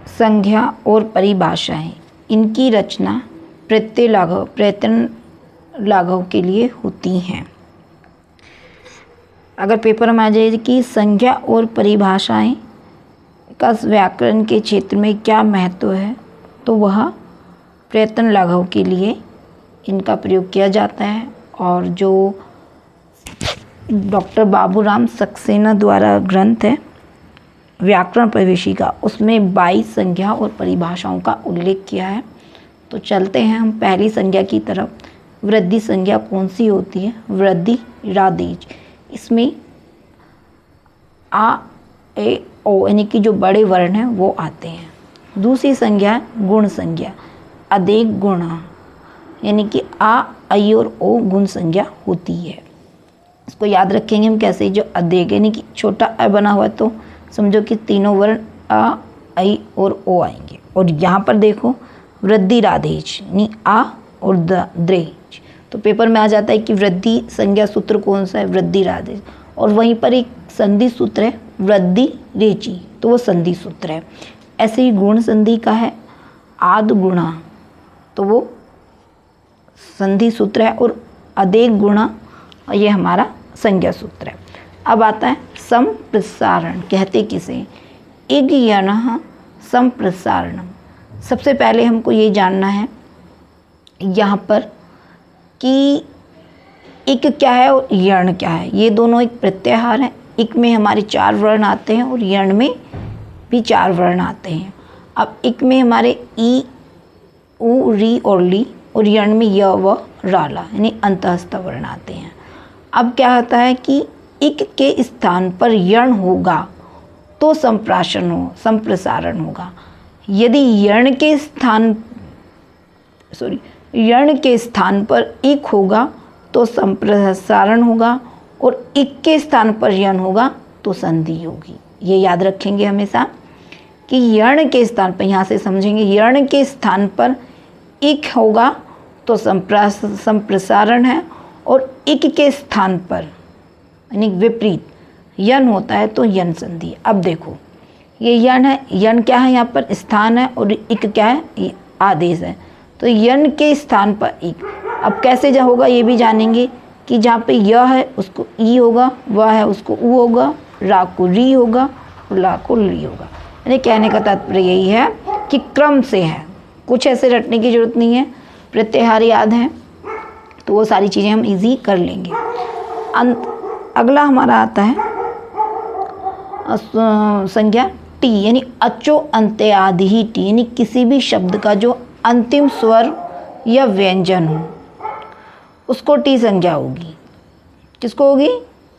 संज्ञा और परिभाषाएं, इनकी रचना प्रत्यय लाघव प्रयत्न लाघव के लिए होती हैं। अगर पेपर में आ जाए कि संज्ञा और परिभाषाएं का व्याकरण के क्षेत्र में क्या महत्व है, तो वह प्रयत्न लाघव के लिए इनका प्रयोग किया जाता है। और जो डॉक्टर बाबूराम सक्सेना द्वारा ग्रंथ है व्याकरण प्रवेशिका, उसमें 22 संज्ञा और परिभाषाओं का उल्लेख किया है। तो चलते हैं हम पहली संज्ञा की तरफ। वृद्धि संज्ञा कौन सी होती है? वृद्धि रादेज। इसमें आ ए ओ यानी कि जो बड़े वर्ण हैं वो आते हैं। दूसरी संज्ञा है गुण संज्ञा, अदेक गुण, यानी कि आ आई और ओ गुण संज्ञा होती है। इसको याद रखेंगे हम कैसे? जो अदेक यानी कि छोटा अ बना हुआ है तो समझो कि तीनों वर्ण आ आई और ओ आएंगे। और यहाँ पर देखो वृद्धि राधेज यानी आ और द्रेज, तो पेपर में आ जाता है कि वृद्धि संज्ञा सूत्र कौन सा है? वृद्धि राधेज। और वहीं पर एक संधि सूत्र है वृद्धि रेची, तो वो संधि सूत्र है। ऐसे ही गुण संधि का है आद गुणा, तो वो संधि सूत्र है। और अदेक गुणा ये हमारा संज्ञा सूत्र है। अब आता है संप्रसारण, कहते किसे? इग्यण संप्रसारणम। सबसे पहले हमको ये जानना है यहाँ पर कि इक क्या है और यण क्या है। ये दोनों एक प्रत्याहार हैं। इक में हमारे 4 वर्ण आते हैं और यण में भी 4 वर्ण आते हैं। अब इक में हमारे ई उ री और ली, और यण में य व राला यानी अंतःस्थ वर्ण आते हैं। अब क्या होता है कि इक के स्थान पर यण होगा तो संप्रसारण होगा। यदि यण के स्थान पर इक होगा तो संप्रसारण होगा, और इक के स्थान पर यण होगा तो संधि होगी। ये याद रखेंगे हमेशा कि यण के स्थान पर, यहाँ से समझेंगे, यण के स्थान पर इक होगा तो संप्रसारण है, और इक के स्थान पर यानी विपरीत यन होता है तो यन संधि। अब देखो ये यन है, यन क्या है? यहाँ पर स्थान है, और इक क्या है? ये आदेश है। तो यन के स्थान पर इक। अब कैसे जा होगा ये भी जानेंगे कि जहाँ पे य है उसको ई होगा, वह है उसको उ होगा, रा को री होगा, और ला को ली होगा। यानी कहने का तात्पर्य यही है कि क्रम से है, कुछ ऐसे रटने की जरूरत नहीं है, प्रत्याहार याद है तो वो सारी चीज़ें हम इजी कर लेंगे। अगला हमारा आता है संज्ञा टी, यानी अचो अंत्यादि ही टी, यानी किसी भी शब्द का जो अंतिम स्वर या व्यंजन हो उसको टी संज्ञा होगी। किसको होगी?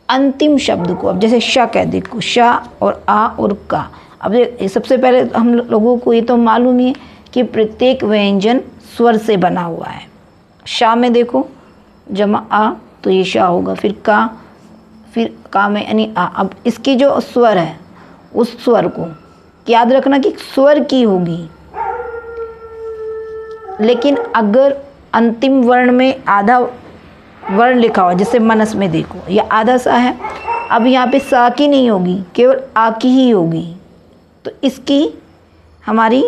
अंतिम शब्द को। अब जैसे श कह देखो, श और आ और का। अब सबसे पहले हम लोगों को ये तो मालूम ही है कि प्रत्येक व्यंजन स्वर से बना हुआ है। शा में देखो जमा आ तो ये शा होगा, फिर का में यानी आ। अब इसकी जो स्वर है उस स्वर को याद रखना कि स्वर की होगी, लेकिन अगर अंतिम वर्ण में आधा वर्ण लिखा हुआ, जैसे मनस में देखो ये आधा सा है, अब यहाँ पे सा की नहीं होगी, केवल आ की ही होगी, तो इसकी हमारी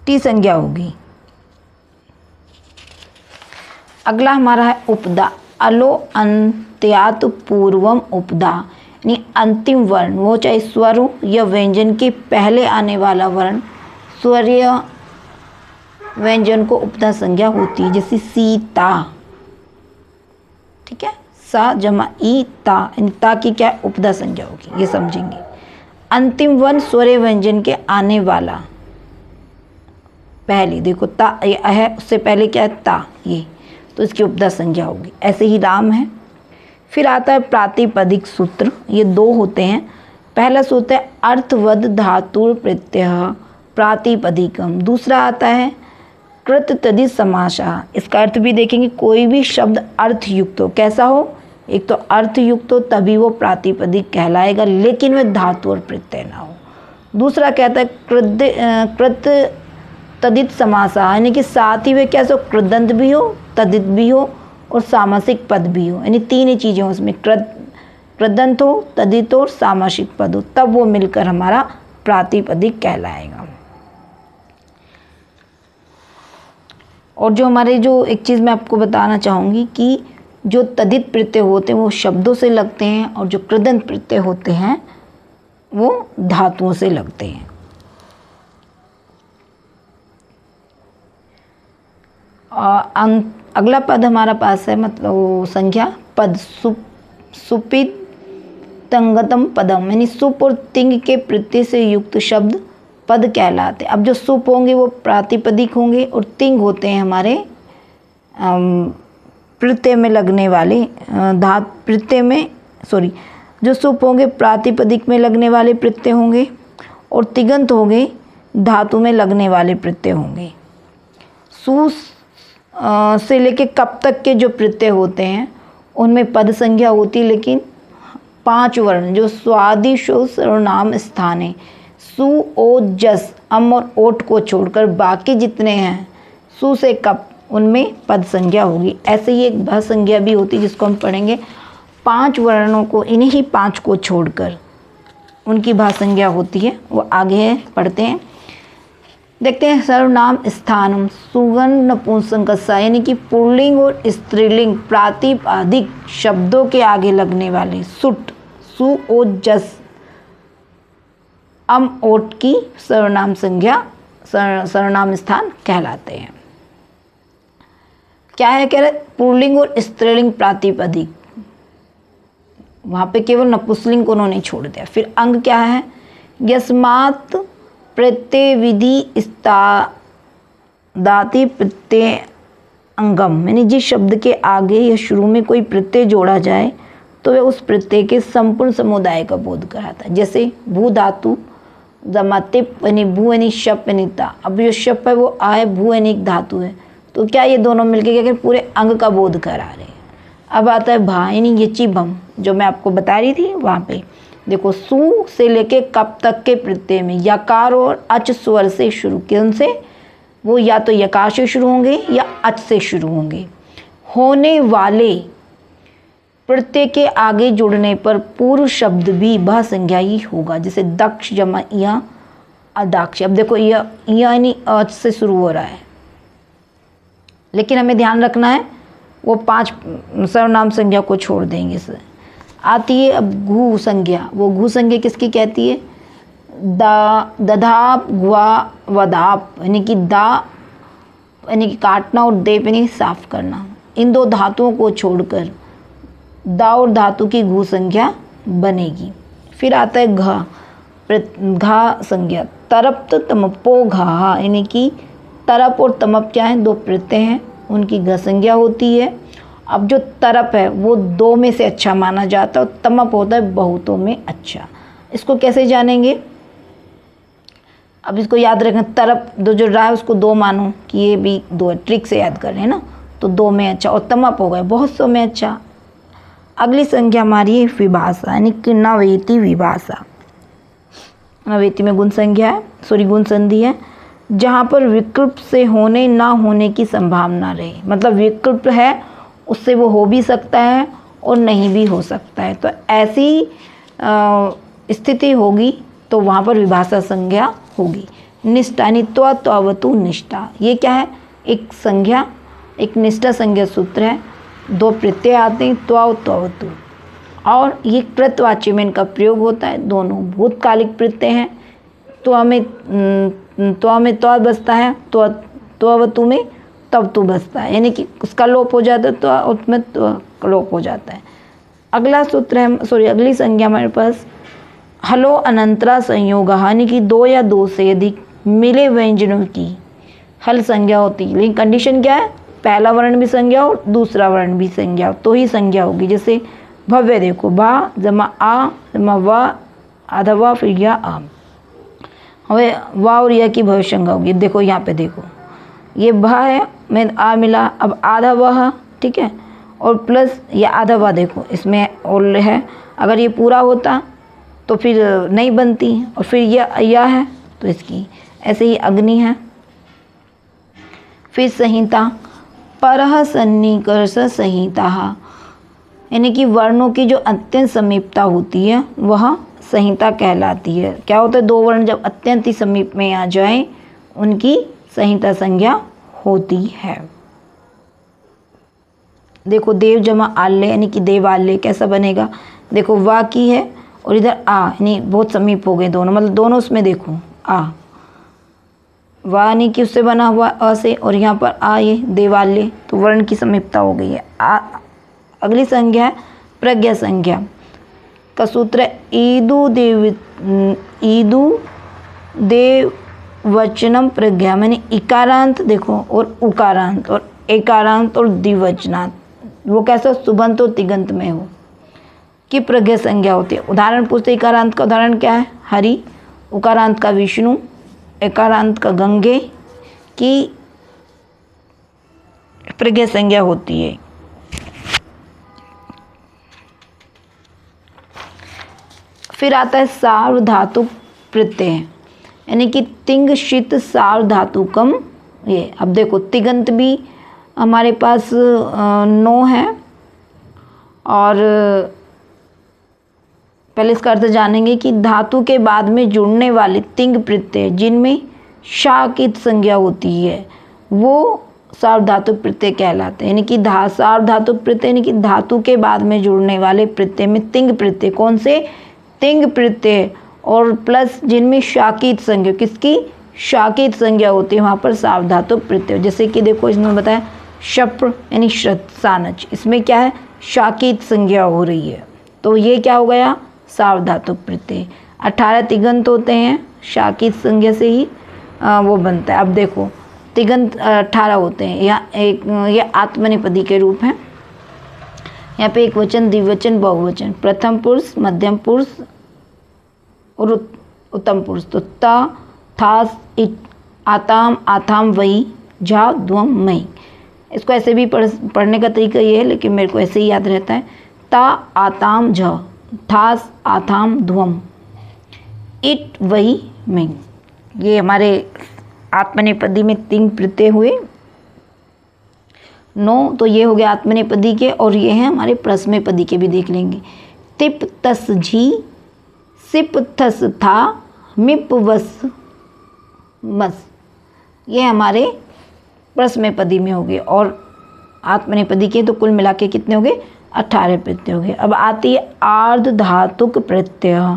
टी संज्ञा होगी। अगला हमारा है उपदा, अलो अंत्यात पूर्वम उपदा, यानी अंतिम वर्ण, वो चाहे स्वर हो या व्यंजन के पहले आने वाला वर्ण, स्वर या व्यंजन को उपदा संज्ञा होती है। जैसे सीता, ठीक है, सा जमा ई ता, यानी ता की क्या उपदा संज्ञा होगी, ये समझेंगे। अंतिम वर्ण स्वर व्यंजन के आने वाला, पहले देखो ता ये है, उससे पहले क्या है ता, ये तो इसकी उपदा संज्ञा होगी। ऐसे ही राम है। फिर आता है प्रातिपदिक सूत्र, ये 2 होते हैं। पहला सूत्र है अर्थवद धातुर प्रत्यय प्रातिपदिकम, दूसरा आता है कृत तदित समासा। इसका अर्थ भी देखेंगे, कोई भी शब्द अर्थयुक्त हो, कैसा हो? एक तो अर्थयुक्त हो तभी वो प्रातिपदिक कहलाएगा, लेकिन वह धातु और प्रत्यय ना हो। दूसरा कहता है कृत तदित समासा, यानी कि साथ ही वे कैसे हो, कृदंत भी हो, तदित भी हो और सामासिक पद भी हो, यानी 3 ही चीज़ें हो उसमें, कृदंत हो, तदित हो और सामासिक पद हो, तब वो मिलकर हमारा प्रातिपदिक कहलाएगा। और जो हमारे जो एक चीज़ मैं आपको बताना चाहूँगी कि जो तद्धित प्रत्यय होते हैं वो शब्दों से लगते हैं और जो कृदंत प्रत्यय होते हैं वो धातुओं से लगते हैं। अगला पद हमारा पास है मतलब संज्ञा पद सुपित तंगतम पदम, यानी सुप और तिंग के प्रत्यय से युक्त शब्द पद कहलाते। अब जो सुप होंगे वो प्रातिपदिक होंगे और तिंग होते हैं हमारे प्रत्यय में लगने वाले जो सुप होंगे प्रातिपदिक में लगने वाले प्रत्यय होंगे और तिगंत होंगे धातु में लगने वाले प्रत्यय होंगे। सु से लेके कब तक के जो प्रत्यय होते हैं उनमें पद संज्ञा होती है, लेकिन 5 वर्ण जो स्वादि शो सर्वनाम स्थान है, सु ओ जस अम और ओट को छोड़कर बाकी जितने हैं सु से कप उनमें पद संज्ञा होगी। ऐसे ही एक भ संज्ञा भी होती है जिसको हम पढ़ेंगे। 5 वर्णों को, इन्हीं ही 5 को छोड़कर उनकी भ संज्ञा होती है, वो आगे पढ़ते हैं। देखते हैं सर्वनाम स्थानम सुगन नपुंसकस्य, यानी कि पुल्लिंग और स्त्रीलिंग प्रातिपदिक शब्दों के आगे लगने वाले सुट सु ओ जस अम ओट की सर्वनाम संज्ञा सर्वनाम स्थान कहलाते हैं। क्या है कह रहे, पुल्लिंग और स्त्रीलिंग प्रातिपदिक, वहाँ पे केवल नपुंसकलिंग को उन्होंने छोड़ दिया। फिर अंग क्या है, यस्मात् प्रत्यय विधि दाति प्रत्यय अंगम, यानी जिस शब्द के आगे या शुरू में कोई प्रत्यय जोड़ा जाए तो वह उस प्रत्यय के संपूर्ण समुदाय का बोध कराता है। जैसे भू धातु जमातिप यानी भू यानी शप यानी ता। अब जो शप है वो आ है, भू यानी एक धातु है, तो क्या ये दोनों मिलके क्या पूरे अंग का बोध करा रहे हैं। अब आता है भा यानी यची भम, जो मैं आपको बता रही थी वहाँ पे देखो, सु से लेके कब तक के प्रत्यय में यकार और अच स्वर से शुरू के उनसे वो या तो यकार से शुरू होंगे या अच से शुरू होंगे। होने वाले प्रत्यय के आगे जुड़ने पर पूर्व शब्द भी भ संज्ञा ही होगा। जैसे दक्ष जमा या अदाक्ष। अब देखो यानी अच से शुरू हो रहा है, लेकिन हमें ध्यान रखना है वो 5 सर्वनाम संज्ञा को छोड़ देंगे। से आती है अब घू संज्ञा। वो घू संज्ञा किसकी कहती है, दधाप ग्वा वदाप, यानी कि दा यानी कि काटना और देप यानी साफ करना। इन 2 धातुओं को छोड़कर दा और धातु की घू संज्ञा बनेगी। फिर आता है घा संज्ञा, तरप्त तमपो घा, यानी कि तरप और तमप क्या है, 2 प्रत्यय हैं, उनकी घ संज्ञा होती है। अब जो तरप है वो 2 में से अच्छा माना जाता है और तमप होता है बहुतों में अच्छा। इसको कैसे जानेंगे, अब इसको याद रखना, तरप जो रहा है उसको 2 मानो कि ये भी 2 ट्रिक से याद कर रहे हैं ना, तो 2 में अच्छा, और तमप हो गया बहुत सौ में अच्छा। अगली संज्ञा हमारी है विभाषा, यानी कि नवेति विभाषा। नवेति में गुण संज्ञा है, गुण संधि है, जहाँ पर विकल्प से होने ना होने की संभावना रहे। मतलब विकल्प है उससे वो हो भी सकता है और नहीं भी हो सकता है, तो ऐसी स्थिति होगी तो वहाँ पर विभाषा संज्ञा होगी। निष्ठा यानी त्वतु निष्ठा, ये क्या है, एक संज्ञा, एक निष्ठा संज्ञा सूत्र है। 2 प्रत्यय आते हैं त्वतु, और ये कृतवाच्य में इनका प्रयोग होता है। दोनों भूतकालिक प्रत्यय हैं। त्व में त्व बसता है, त्वतु में तवतु बसता है, यानी कि उसका लोप हो जाता है तो उसमें लोप हो जाता है। अगला सूत्र है अगली संज्ञा हमारे पास हलो अनंतरा संयोग, यानी कि 2 या 2 से अधिक मिले व्यंजनों की हल संज्ञा होती है। लेकिन कंडीशन क्या है, पहला वर्ण भी संज्ञा हो दूसरा वर्ण भी संज्ञा हो तो ही संज्ञा होगी। जैसे भव्य देखो, भा जमा आ जमा वा आधा वा फिर या आ, हमें वाह और या की भविष्य संज्ञा होगी। देखो यहाँ पे देखो, ये भा है में आ मिला, अब आधा वह, ठीक है, और प्लस ये आधा वह, देखो इसमें और है, अगर ये पूरा होता तो फिर नहीं बनती, और फिर यह है तो इसकी ऐसे ही अग्नि है। फिर संहिता, परह सन्निकर्ष संहिता, यानी कि वर्णों की जो अत्यंत समीपता होती है वह संहिता कहलाती है। क्या होता है, दो वर्ण जब अत्यंत ही समीप में आ जाएं उनकी संहिता संज्ञा होती है। देखो देव जमा आल्य यानी कि देवाल्य कैसा बनेगा, देखो वा की है और इधर आ यानी बहुत समीप हो गए दोनों, मतलब दोनों उसमें देखो आ, वा यानी कि उससे बना हुआ अ से, और यहाँ पर आ ये देवाल्य, तो वर्ण की समीपता हो गई है। अगली संज्ञा है प्रज्ञा संज्ञा का सूत्र है ईदु देव वचनम प्रज्ञा, मैंने इकारांत देखो और उकारांत और एकारांत और द्विवचनांत, वो कैसा सुबंत और तिगंत में हो कि प्रज्ञा संज्ञा होती है। उदाहरण पूछते इकारांत का उदाहरण क्या है, हरि, उकारांत का विष्णु, एकारांत का गंगे की प्रज्ञा संज्ञा होती है। फिर आता है सार्वधातुक प्रत्यय, यानी कि तिंग शित सार्वधातुकम। ये अब देखो तिगंत भी हमारे पास 9 है, और पहले इसका अर्थ जानेंगे कि धातु के बाद में जुड़ने वाले तिंग प्रत्यय जिनमें शा की संज्ञा होती है वो सार्वधातुक प्रत्यय कहलाते हैं। यानी कि सार्वधातुक प्रत्यय यानी कि धातु के बाद में जुड़ने वाले प्रत्यय में तिंग प्रत्यय, कौन से, तिंग प्रत्यय, और प्लस जिनमें शाकित संज्ञा, किसकी, शाकित संज्ञा होती है, वहाँ पर सार्वधातुक प्रत्यय। जैसे कि देखो इसमें बताया शप्र यानी श्रत सानच, इसमें क्या है, शाकित संज्ञा हो रही है, तो ये क्या हो गया, सार्वधातुक प्रत्यय। 18 तिगंत होते हैं, शाकित संज्ञा से ही वो बनता है। अब देखो तिगंत 18 होते हैं, यहाँ एक ये आत्मनेपदी के रूप हैं। यहाँ पे एक वचन, द्विवचन, बहुवचन, प्रथम पुरुष, मध्यम पुरुष और उत्तम पुरुष। तो ता, थास, इट, आताम, आथाम, वही, झा, द्वम, मई। इसको ऐसे भी पढ़ने का तरीका ये है, लेकिन मेरे को ऐसे ही याद रहता है। ता, आताम, झ, थास, आथाम, ध्वम, इट, वही, मई। ये हमारे आत्मनेपदी में 3 प्रत्यय हुए। 9 तो ये हो गया आत्मनेपदी के, और ये हैं हमारे प्रश्मेपदी के भी देख लेंगे। तिप तस झी, सिप थस था, मिप वस मस, ये हमारे प्रश्मेपदी में हो गए। और आत्मनेपदी के तो कुल मिला के कितने हो गए, 18 प्रत्यय हो गए। अब आती है आर्ध धातुक प्रत्यय।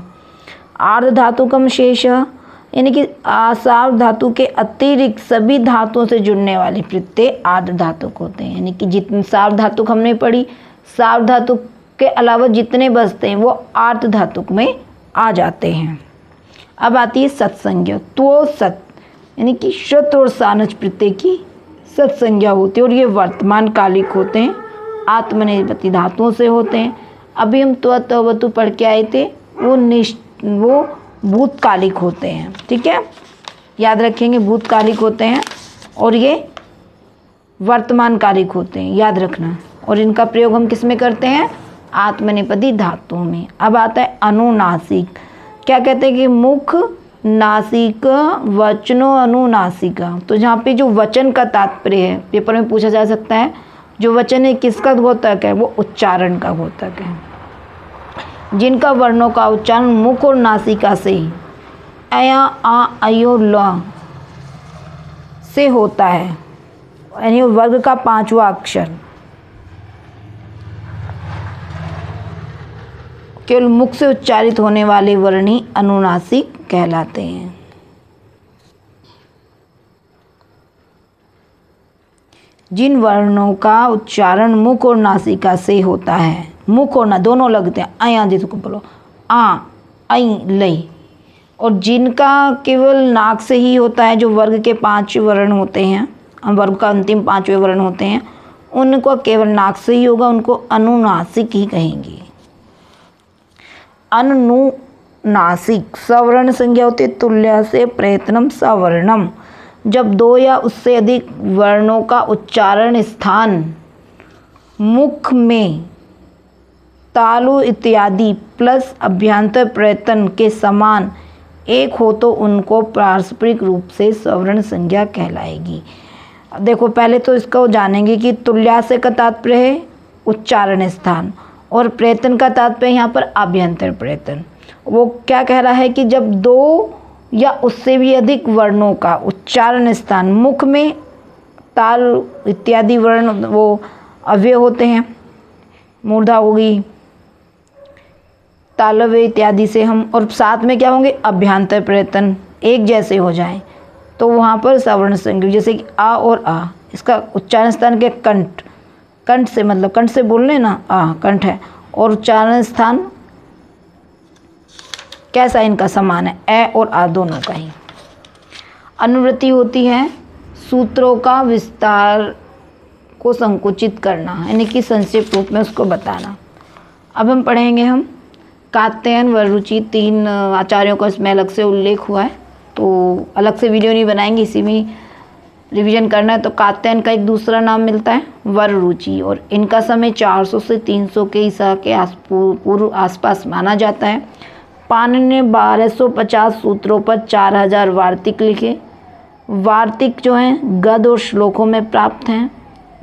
आर्ध धातुकम शेष यानी कि सार्व धातु के अतिरिक्त सभी धातुओं से जुड़ने वाले प्रत्यय आर्ध धातुक होते हैं। यानी कि जितने सार्व धातुक हमने पढ़ी, सार्व धातुक के अलावा जितने बचते हैं वो आर्ध धातुक में आ जाते हैं। अब आती है सत्संज्ञा। तो सत यानी कि श्रुत और सानच प्रत्यय की सत्संज्ञा होती है, और ये वर्तमान कालिक होते हैं, आत्मनेपदी धातुओं से होते हैं। अभी हम त्वतु पढ़ के आए थे, वो भूतकालिक होते हैं। ठीक है, याद रखेंगे, भूतकालिक होते हैं और ये वर्तमान कालिक होते हैं, याद रखना। और इनका प्रयोग हम किस में करते हैं, आत्मनेपदी धातुओं में। अब आता है अनुनासिक। क्या कहते हैं कि मुख, नासिक, वचनो अनुनासिका। तो जहाँ पे जो वचन का तात्पर्य है, पेपर में पूछा जा सकता है, जो वचन है किसका द्योतक है, वो उच्चारण का द्योतक है। जिनका वर्णों का उच्चारण मुख और नासिका से अया, आ, अयो, ल से होता है, यानी वर्ग का 5वां अक्षर केवल मुख से उच्चारित होने वाले वर्ण ही अनुनासिक कहलाते हैं। जिन वर्णों का उच्चारण मुख और नासिका से होता है, मुख और ना दोनों लगते हैं, अया जिसको बोलो आ, आई, लई, और जिनका केवल नाक से ही होता है, जो वर्ग के 5 वर्ण होते हैं, वर्ग का अंतिम 5वें वर्ण होते हैं, उनको केवल नाक से ही होगा, उनको अनुनासिक ही कहेंगे। अनुनासिक सवर्ण संज्ञा होती है तुल्य से प्रयत्नम सवर्णम। जब 2 या उससे अधिक वर्णों का उच्चारण स्थान मुख में तालु इत्यादि प्लस अभ्यंतर प्रयत्न के समान एक हो तो उनको पारस्परिक रूप से सवर्ण संज्ञा कहलाएगी। देखो पहले तो इसको जानेंगे कि तुल्यास्य का तात्पर्य है उच्चारण स्थान, और प्रयत्न का तात्पर्य यहाँ पर अभ्यंतर प्रयत्न। वो क्या कह रहा है कि जब दो या उससे भी अधिक वर्णों का उच्चारण स्थान मुख में ताल इत्यादि वर्ण वो अव्यय होते हैं, मूर्धा होगी, तालव्य इत्यादि से हम, और साथ में क्या होंगे अभ्यांतर प्रयत्न एक जैसे हो जाएं, तो वहाँ पर सवर्ण संज्ञक, जैसे कि आ और आ, इसका उच्चारण स्थान के कंठ, कंठ से मतलब कंठ से बोलने ना, आ कंठ है, और उच्चारण स्थान कैसा इनका समान है, ए और आ दोनों का ही। अनुवृत्ति होती है सूत्रों का विस्तार को संकुचित करना, यानी कि संक्षिप्त रूप में उसको बताना। अब हम पढ़ेंगे हम कात्यायन वररुचि, 3 आचार्यों का इसमें अलग से उल्लेख हुआ है, तो अलग से वीडियो नहीं बनाएंगे, इसी में रिवीजन करना है। तो कात्यायन का एक दूसरा नाम मिलता है वररुचि, और इनका समय 400 से 300 के ईसा के पूर्व आसपास माना जाता है। पाणिनि ने 1250 सूत्रों पर 4000 वार्तिक लिखे। वार्तिक जो हैं गद्य और श्लोकों में प्राप्त हैं।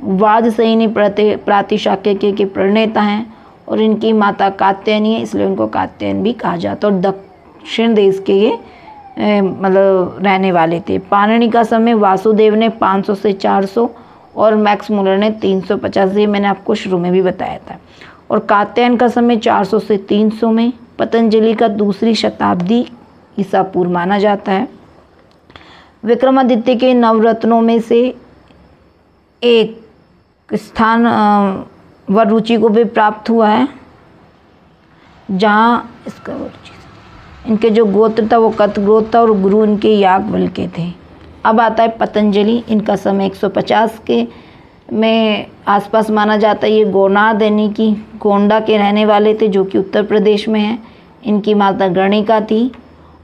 वाजसयिनी प्रातिशाख्य के प्रणेता हैं, और इनकी माता कात्यायनी है, इसलिए उनको कात्यायन भी कहा जाता है, और दक्षिण देश के ये मतलब रहने वाले थे। पाणिनि का समय वासुदेव ने 500 से 400 और मैक्स मुलर ने 350, ये मैंने आपको शुरू में भी बताया था। और कात्यायन का समय 400 से 300 में, पतंजलि का 2री शताब्दी ईसा पूर्व माना जाता है। विक्रमादित्य के नवरत्नों में से एक स्थान वररुचि को भी प्राप्त हुआ है, जहाँ इसका इनके जो गोत्र था वो कत गोत्र था, और गुरु इनके याज्ञवल्क्य के थे। अब आता है पतंजलि, इनका समय 150 के में आसपास माना जाता है। ये गोनार्ध यानी कि गोंडा के रहने वाले थे, जो कि उत्तर प्रदेश में है। इनकी माता गणिका थी।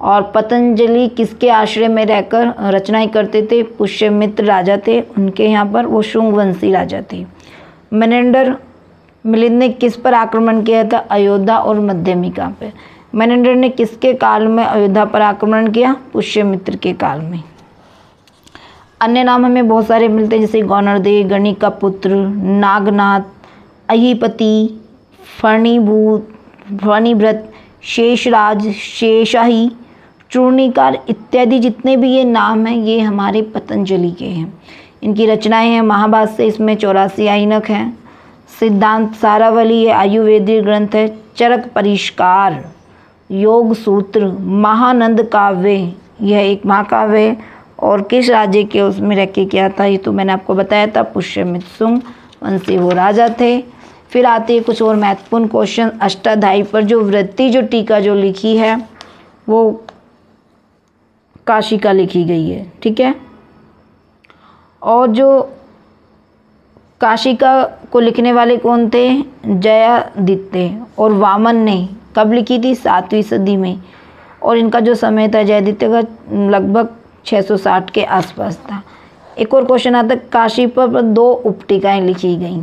और पतंजलि किसके आश्रय में रहकर रचनाएं करते थे? पुष्यमित्र राजा थे उनके यहाँ पर, वो शुंग वंशी राजा थे। मिलिंद ने किस पर आक्रमण किया था? अयोध्या और मध्यमिका पर। मेनेंडर ने किसके काल में अयोध्या पर आक्रमण किया? पुष्यमित्र के काल में। अन्य नाम हमें बहुत सारे मिलते हैं, जैसे गौनरदेव, गणिका पुत्र, नागनाथ, अहिपति, फणिभृत, शेषराज, शेषाही, चूर्णिकार इत्यादि जितने भी ये नाम हैं ये हमारे पतंजलि के हैं। इनकी रचनाएं हैं महाभाष्य, इसमें 84 आइनक हैं। सिद्धांत सारावली ये आयुर्वेदिक ग्रंथ है। चरक परिष्कार, योग सूत्र, महानंद काव्य यह एक महाकाव्य है। और किस राज्य के उसमें रख के किया था? ये तो मैंने आपको बताया था, पुष्यमित्र शुंग वंशी वो राजा थे। फिर आते हैं कुछ और महत्वपूर्ण क्वेश्चन। अष्टाध्यायी पर जो वृत्ति जो टीका जो लिखी है वो काशी का लिखी गई है, ठीक है। और जो काशिका को लिखने वाले कौन थे? जयादित्य। और वामन ने कब लिखी थी? 7वीं सदी में। और इनका जो समय था जयादित्य का लगभग 660 के आसपास था। एक और क्वेश्चन आता है, काशी पर 2 उपटिकाएँ लिखी गई,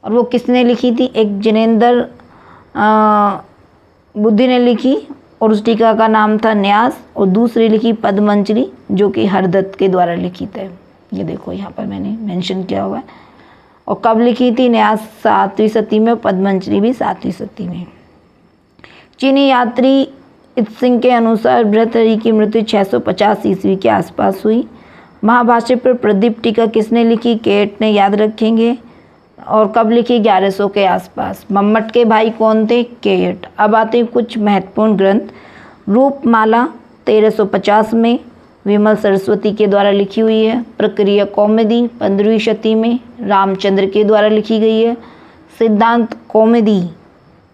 और वो किसने लिखी थी? एक जिनेंद्र बुद्धि ने लिखी, और उस टीका का नाम था न्यास। और दूसरी लिखी पद्मंजलि, जो कि हरदत्त के द्वारा लिखित है। ये देखो यहाँ पर मैंने मेंशन किया हुआ है। और कब लिखी थी? न्यास 7वीं शती में, पद्मंजलि भी 7वीं शती में। चीनी यात्री इत्सिंग के अनुसार भृतहरि की मृत्यु 650 ईस्वी के आसपास हुई। महाभाष्य पर प्रदीप टीका किसने लिखी? केट ने, याद रखेंगे। और कब लिखी? 1100 के आसपास। मम्मट के भाई कौन थे? केट। अब आते हैं कुछ महत्वपूर्ण ग्रंथ। रूपमाला 1350 में विमल सरस्वती के द्वारा लिखी हुई है। प्रक्रिया कौमुदी 15वीं शती में रामचंद्र के द्वारा लिखी गई है। सिद्धांत कौमुदी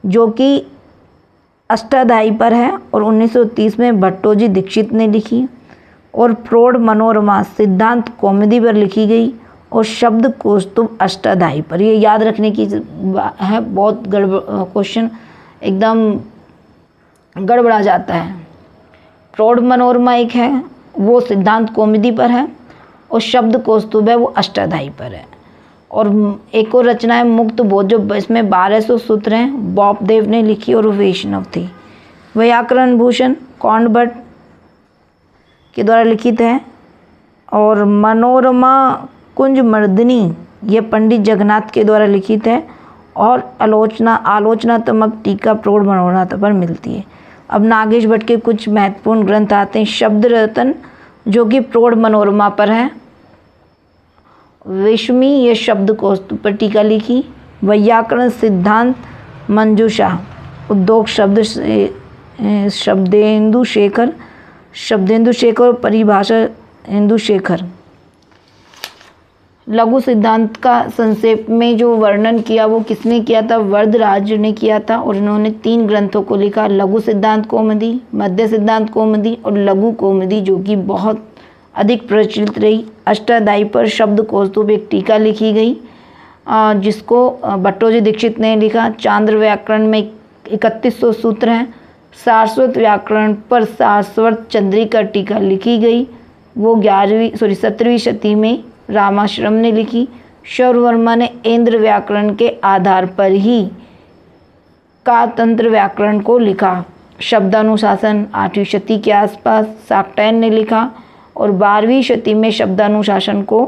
जो कि अष्टाध्यायी पर है, और 1930 में भट्टोजी दीक्षित ने लिखी। और प्रौढ़ मनोरमा सिद्धांत कौमुदी पर लिखी गई, और शब्द कौस्तुभ अष्टाध्यायी पर। ये याद रखने की है, बहुत क्वेश्चन एकदम गड़बड़ा जाता है। प्रौढ़ मनोरमा एक है, वो सिद्धांत कौमुदी पर है, और शब्द कौस्तुभ है वो अष्टाध्यायी पर है। और एक और रचना है मुक्त बोध, जो इसमें 1200 सूत्र हैं, बॉपदेव ने लिखी, और वो वैष्णव थी। व्याकरण भूषण कौंडभट्ट के द्वारा लिखित है। और मनोरमा कुंज मर्दिनी ये पंडित जगन्नाथ के द्वारा लिखित है। और आलोचनात्मक टीका प्रौढ़ मनोरथा पर मिलती है। अब नागेश भट्ट के कुछ महत्वपूर्ण ग्रंथ आते हैं। शब्द रतन जो कि प्रौढ़ मनोरमा पर है। विस्मय ये शब्द कौस्तुभ पर टीका लिखी। वैयाकरण सिद्धांत मंजूषा उद्योग शब्देंदु शेखर और परिभाषा इंदु शेखर। लघु सिद्धांत का संक्षेप में जो वर्णन किया वो किसने किया था? वरदराज ने किया था और इन्होंने 3 ग्रंथों को लिखा। लघु सिद्धांत कौमुदी, मध्य सिद्धांत कौमुदी और लघु कौमुदी, जो कि बहुत अधिक प्रचलित रही। अष्टाध्यायी पर शब्द कौस्तुभ एक टीका लिखी गई जिसको भट्टोजी दीक्षित ने लिखा। चांद्र व्याकरण में 3100 सूत्र हैं। सारस्वत व्याकरण पर सारस्वत चंद्रिका टीका लिखी गई, वो 17वीं शती में रामाश्रम ने लिखी। शौर्य वर्मा ने इंद्र व्याकरण के आधार पर ही कातंत्र व्याकरण को लिखा। शब्दानुशासन 8वीं शती के आसपास शाक्टायन ने लिखा और 12वीं शती में शब्दानुशासन को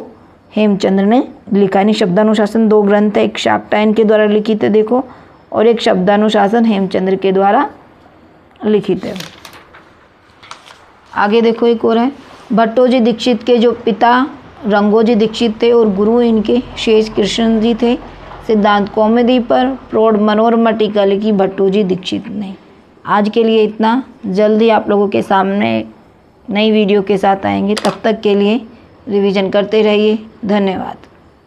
हेमचंद्र ने लिखा। यानी शब्दानुशासन 2 ग्रंथ है, एक शाक्टायन के द्वारा लिखित है देखो, और एक शब्दानुशासन हेमचंद्र के द्वारा लिखित है। आगे देखो एक और है। भट्टोजी दीक्षित के जो पिता रंगोजी दीक्षित थे और गुरु इनके शेष कृष्ण जी थे। सिद्धांत कौमुदी पर प्रौढ़ मनोरमा टीका लिखी भट्टोजी दीक्षित ने। आज के लिए इतना। जल्दी आप लोगों के सामने नई वीडियो के साथ आएंगे। तब तक के लिए रिवीजन करते रहिए। धन्यवाद।